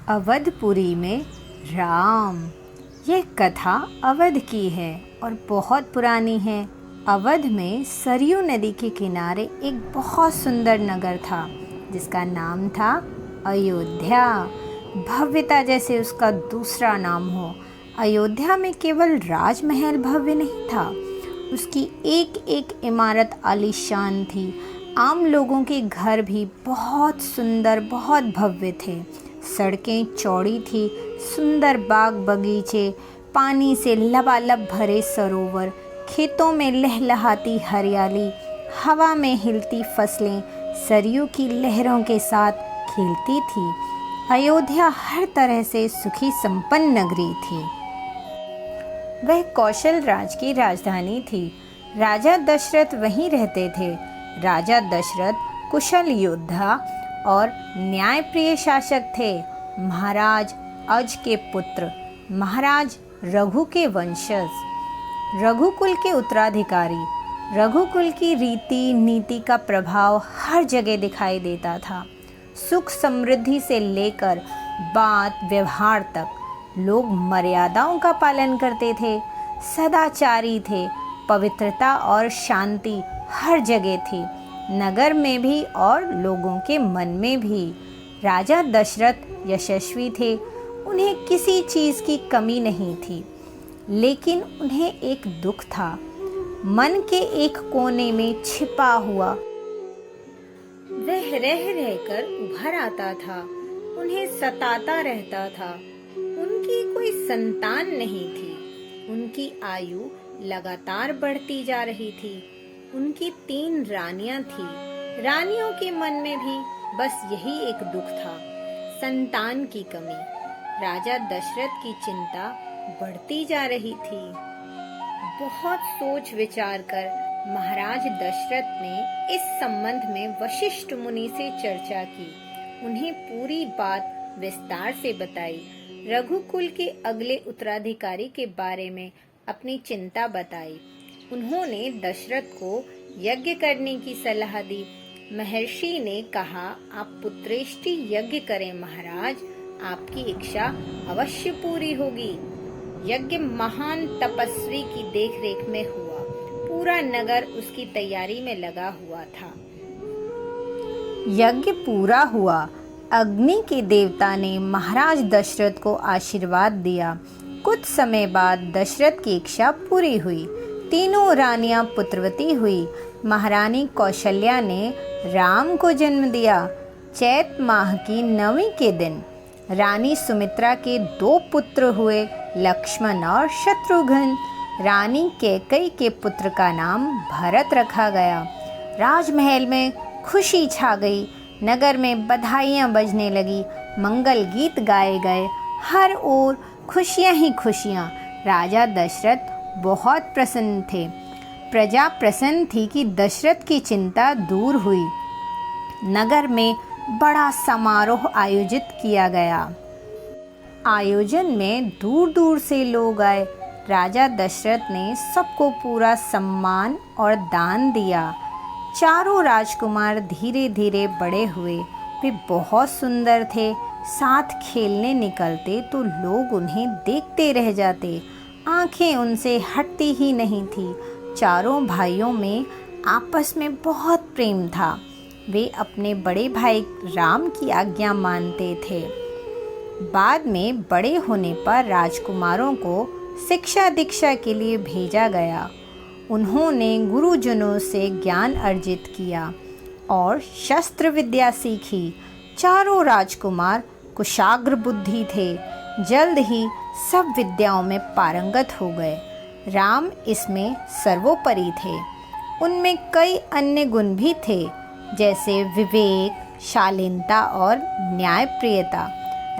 अवधपुरी में राम। यह कथा अवध की है और बहुत पुरानी है। अवध में सरयू नदी के किनारे एक बहुत सुंदर नगर था जिसका नाम था अयोध्या। भव्यता जैसे उसका दूसरा नाम हो। अयोध्या में केवल राजमहल भव्य नहीं था, उसकी एक एक इमारत आलीशान थी। आम लोगों के घर भी बहुत सुंदर, बहुत भव्य थे। सड़कें चौड़ी थी, सुंदर बाग बगीचे, पानी से लबालब भरे सरोवर, खेतों में लहलहाती हरियाली, हवा में हिलती फसलें सरयू की लहरों के साथ खेलती थी। अयोध्या हर तरह से सुखी संपन्न नगरी थी। वह कौशल राज की राजधानी थी। राजा दशरथ वहीं रहते थे। राजा दशरथ कुशल योद्धा और न्यायप्रिय शासक थे। महाराज अज के पुत्र, महाराज रघु के वंशज, रघुकुल के उत्तराधिकारी। रघुकुल की रीति नीति का प्रभाव हर जगह दिखाई देता था। सुख समृद्धि से लेकर बात व्यवहार तक लोग मर्यादाओं का पालन करते थे, सदाचारी थे। पवित्रता और शांति हर जगह थी, नगर में भी और लोगों के मन में भी। राजा दशरथ यशस्वी थे, उन्हें किसी चीज़ की कमी नहीं थी। लेकिन उन्हें एक दुख था, मन के एक कोने में छिपा हुआ। वह रह रहकर उभर आता था, उन्हें सताता रहता था। उनकी कोई संतान नहीं थी। उनकी आयु लगातार बढ़ती जा रही थी। उनकी 3 रानियां थी। रानियों के मन में भी बस यही एक दुख था, संतान की कमी। राजा दशरथ की चिंता बढ़ती जा रही थी। बहुत सोच विचार कर महाराज दशरथ ने इस संबंध में वशिष्ठ मुनि से चर्चा की। उन्हें पूरी बात विस्तार से बताई। रघुकुल के अगले उत्तराधिकारी के बारे में अपनी चिंता बताई। उन्होंने दशरथ को यज्ञ करने की सलाह दी। महर्षि ने कहा, आप पुत्रेष्टि यज्ञ करें महाराज, आपकी इच्छा अवश्य पूरी होगी। यज्ञ महान तपस्वी की देखरेख में हुआ। पूरा नगर उसकी तैयारी में लगा हुआ था। यज्ञ पूरा हुआ। अग्नि के देवता ने महाराज दशरथ को आशीर्वाद दिया। कुछ समय बाद दशरथ की इच्छा पूरी हुई। तीनों रानियां पुत्रवती हुई। महारानी कौशल्या ने राम को जन्म दिया। चैत माह की 9वीं के दिन रानी सुमित्रा के 2 पुत्र हुए, लक्ष्मण और शत्रुघ्न। रानी कैकेयी के पुत्र का नाम भरत रखा गया। राजमहल में खुशी छा गई। नगर में बधाइयाँ बजने लगी, मंगल गीत गाए गए। हर ओर खुशियाँ ही खुशियाँ। राजा दशरथ बहुत प्रसन्न थे। प्रजा प्रसन्न थी कि दशरथ की चिंता दूर हुई। नगर में बड़ा समारोह आयोजित किया गया। आयोजन में दूर दूर से लोग आए। राजा दशरथ ने सबको पूरा सम्मान और दान दिया। चारों राजकुमार धीरे धीरे बड़े हुए। वे बहुत सुंदर थे। साथ खेलने निकलते तो लोग उन्हें देखते रह जाते। आंखें उनसे हटती ही नहीं थी। चारों भाइयों में आपस में बहुत प्रेम था। वे अपने बड़े भाई राम की आज्ञा मानते थे। बाद में बड़े होने पर राजकुमारों को शिक्षा दीक्षा के लिए भेजा गया। उन्होंने गुरुजनों से ज्ञान अर्जित किया और शस्त्र विद्या सीखी। चारों राजकुमार कुशाग्र बुद्धि थे। जल्द ही सब विद्याओं में पारंगत हो गए। राम इसमें सर्वोपरि थे। उनमें कई अन्य गुण भी थे, जैसे विवेक, शालीनता और न्यायप्रियता।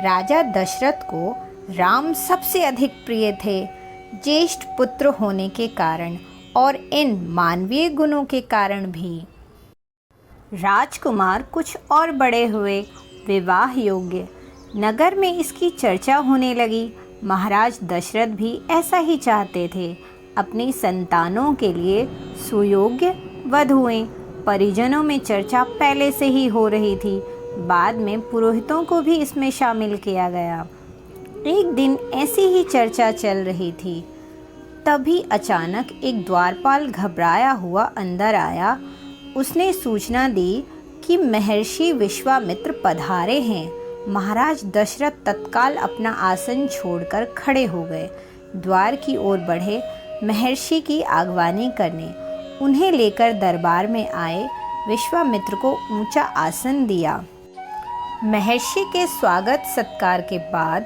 राजा दशरथ को राम सबसे अधिक प्रिय थे, ज्येष्ठ पुत्र होने के कारण और इन मानवीय गुणों के कारण भी। राजकुमार कुछ और बड़े हुए, विवाह योग्य। नगर में इसकी चर्चा होने लगी। महाराज दशरथ भी ऐसा ही चाहते थे। अपनी संतानों के लिए सुयोग्य वधुएं। परिजनों में चर्चा पहले से ही हो रही थी। बाद में पुरोहितों को भी इसमें शामिल किया गया। एक दिन ऐसी ही चर्चा चल रही थी, तभी अचानक एक द्वारपाल घबराया हुआ अंदर आया। उसने सूचना दी कि महर्षि विश्वामित्र पधारे हैं। महाराज दशरथ तत्काल अपना आसन छोड़कर खड़े हो गए, द्वार की ओर बढ़े, महर्षि की आगवानी करने। उन्हें लेकर दरबार में आए, विश्वामित्र को ऊंचा आसन दिया। महर्षि के स्वागत सत्कार के बाद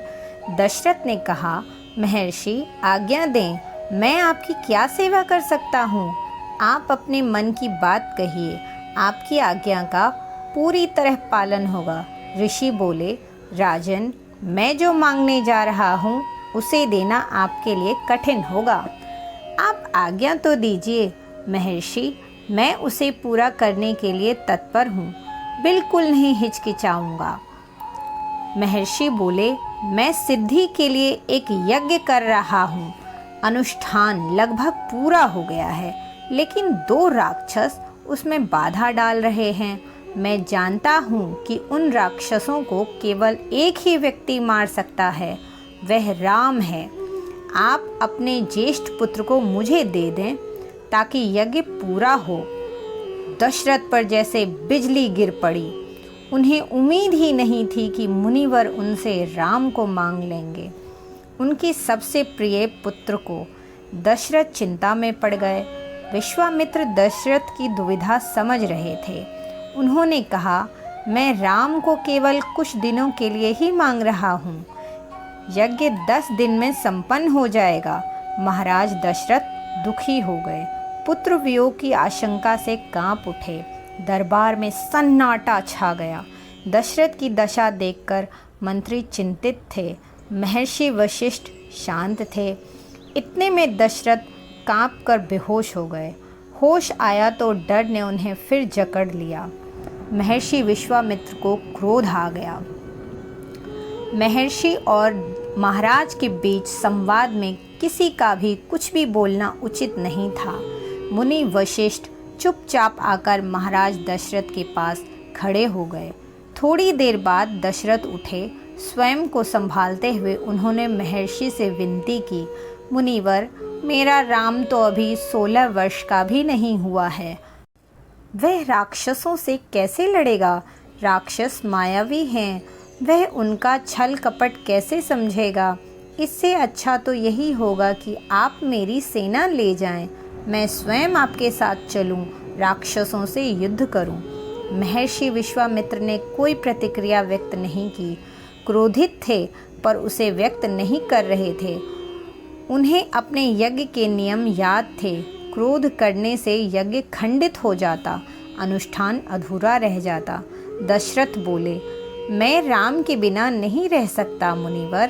दशरथ ने कहा, महर्षि आज्ञा दें, मैं आपकी क्या सेवा कर सकता हूँ? आप अपने मन की बात कहिए, आपकी आज्ञा का पूरी तरह पालन होगा। ऋषि बोले, राजन, मैं जो मांगने जा रहा हूँ उसे देना आपके लिए कठिन होगा। आप आज्ञा तो दीजिए महर्षि, मैं उसे पूरा करने के लिए तत्पर हूँ, बिल्कुल नहीं हिचकिचाऊंगा। महर्षि बोले, मैं सिद्धि के लिए एक यज्ञ कर रहा हूँ। अनुष्ठान लगभग पूरा हो गया है, लेकिन 2 राक्षस उसमें बाधा डाल रहे हैं। मैं जानता हूँ कि उन राक्षसों को केवल एक ही व्यक्ति मार सकता है, वह राम है। आप अपने ज्येष्ठ पुत्र को मुझे दे दें ताकि यज्ञ पूरा हो। दशरथ पर जैसे बिजली गिर पड़ी। उन्हें उम्मीद ही नहीं थी कि मुनिवर उनसे राम को मांग लेंगे, उनके सबसे प्रिय पुत्र को। दशरथ चिंता में पड़ गए। विश्वामित्र दशरथ की दुविधा समझ रहे थे। उन्होंने कहा, मैं राम को केवल कुछ दिनों के लिए ही मांग रहा हूँ, यज्ञ 10 दिन में संपन्न हो जाएगा। महाराज दशरथ दुखी हो गए, पुत्र वियोग की आशंका से कांप उठे। दरबार में सन्नाटा छा गया। दशरथ की दशा देखकर मंत्री चिंतित थे, महर्षि वशिष्ठ शांत थे। इतने में दशरथ कांपकर बेहोश हो गए। होश आया तो डर ने उन्हें फिर जकड़ लिया। महर्षि विश्वामित्र को क्रोध आ गया। महर्षि और महाराज के बीच संवाद में किसी का भी कुछ भी बोलना उचित नहीं था। मुनि वशिष्ठ चुपचाप आकर महाराज दशरथ के पास खड़े हो गए। थोड़ी देर बाद दशरथ उठे। स्वयं को संभालते हुए उन्होंने महर्षि से विनती की, मुनिवर, मेरा राम तो अभी 16 वर्ष का भी नहीं हुआ है, वह राक्षसों से कैसे लड़ेगा? राक्षस मायावी हैं, वह उनका छल कपट कैसे समझेगा? इससे अच्छा तो यही होगा कि आप मेरी सेना ले जाएं, मैं स्वयं आपके साथ चलूं, राक्षसों से युद्ध करूं। महर्षि विश्वामित्र ने कोई प्रतिक्रिया व्यक्त नहीं की। क्रोधित थे पर उसे व्यक्त नहीं कर रहे थे। उन्हें अपने यज्ञ के नियम याद थे। क्रोध करने से यज्ञ खंडित हो जाता, अनुष्ठान अधूरा रह जाता। दशरथ बोले, मैं राम के बिना नहीं रह सकता मुनिवर,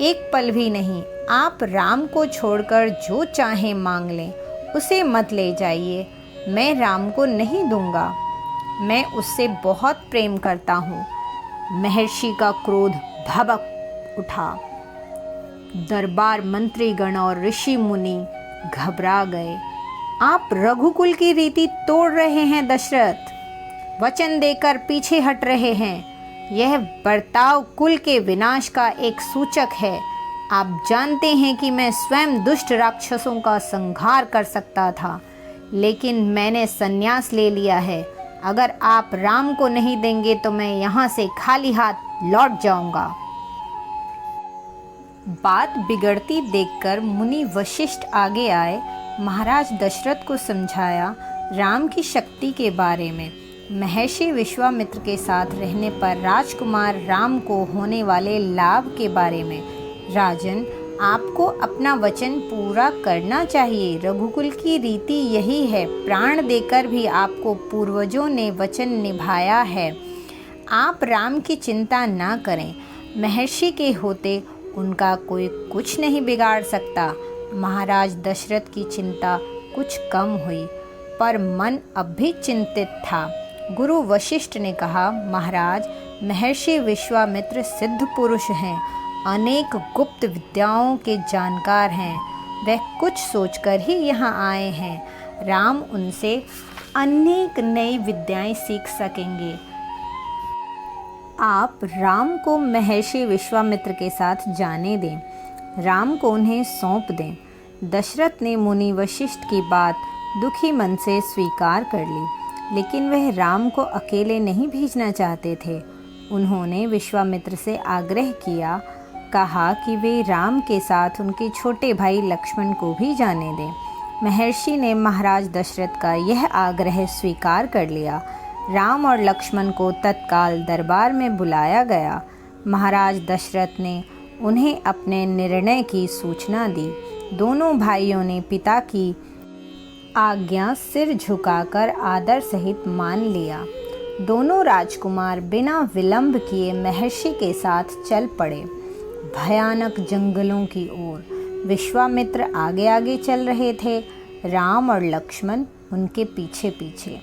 एक पल भी नहीं। आप राम को छोड़कर जो चाहें मांग लें, उसे मत ले जाइए, मैं राम को नहीं दूंगा, मैं उससे बहुत प्रेम करता हूँ। महर्षि का क्रोध भभक उठा। दरबार मंत्रीगण और ऋषि मुनि घबरा गए। आप रघुकुल की रीति तोड़ रहे हैं दशरथ, वचन देकर पीछे हट रहे हैं। यह बर्ताव कुल के विनाश का एक सूचक है। आप जानते हैं कि मैं स्वयं दुष्ट राक्षसों का संहार कर सकता था, लेकिन मैंने संन्यास ले लिया है। अगर आप राम को नहीं देंगे तो मैं यहाँ से खाली हाथ लौट जाऊंगा। बात बिगड़ती देखकर मुनि वशिष्ठ आगे आए। महाराज दशरथ को समझाया राम की शक्ति के बारे में। महर्षि विश्वामित्र के साथ रहने पर राजकुमार राम को होने वाले लाभ के बारे में। राजन, आपको अपना वचन पूरा करना चाहिए। रघुकुल की रीति यही है, प्राण देकर भी आपको पूर्वजों ने वचन निभाया है। आप राम की चिंता ना करें, महर्षि के होते उनका कोई कुछ नहीं बिगाड़ सकता। महाराज दशरथ की चिंता कुछ कम हुई, पर मन अब भी चिंतित था। गुरु वशिष्ठ ने कहा, महाराज, महर्षि विश्वामित्र सिद्ध पुरुष हैं, अनेक गुप्त विद्याओं के जानकार हैं। वह कुछ सोचकर ही यहाँ आए हैं। राम उनसे अनेक नई विद्याएं सीख सकेंगे। आप राम को महर्षि विश्वामित्र के साथ जाने दें, राम को उन्हें सौंप दें। दशरथ ने मुनि वशिष्ठ की बात दुखी मन से स्वीकार कर ली, लेकिन वह राम को अकेले नहीं भेजना चाहते थे। उन्होंने विश्वामित्र से आग्रह किया, कहा कि वे राम के साथ उनके छोटे भाई लक्ष्मण को भी जाने दें। महर्षि ने महाराज दशरथ का यह आग्रह स्वीकार कर लिया। राम और लक्ष्मण को तत्काल दरबार में बुलाया गया। महाराज दशरथ ने उन्हें अपने निर्णय की सूचना दी। दोनों भाइयों ने पिता की आज्ञा सिर झुकाकर आदर सहित मान लिया। दोनों राजकुमार बिना विलंब किए महर्षि के साथ चल पड़े, भयानक जंगलों की ओर। विश्वामित्र आगे आगे चल रहे थे, राम और लक्ष्मण उनके पीछे पीछे,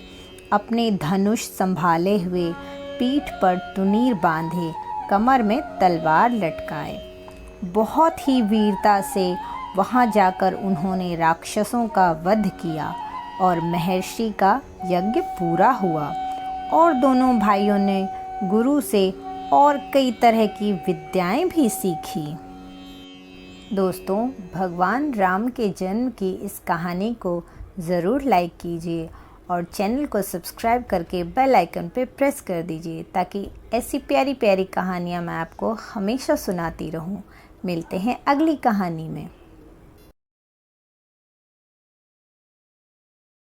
अपने धनुष संभाले हुए, पीठ पर तुनीर बांधे, कमर में तलवार लटकाए। बहुत ही वीरता से वहां जाकर उन्होंने राक्षसों का वध किया और महर्षि का यज्ञ पूरा हुआ। और दोनों भाइयों ने गुरु से और कई तरह की विद्याएं भी सीखी। दोस्तों, भगवान राम के जन्म की इस कहानी को ज़रूर लाइक कीजिए और चैनल को सब्सक्राइब करके बेल आइकन पे प्रेस कर दीजिए, ताकि ऐसी प्यारी प्यारी कहानियाँ मैं आपको हमेशा सुनाती रहूँ। मिलते हैं अगली कहानी में।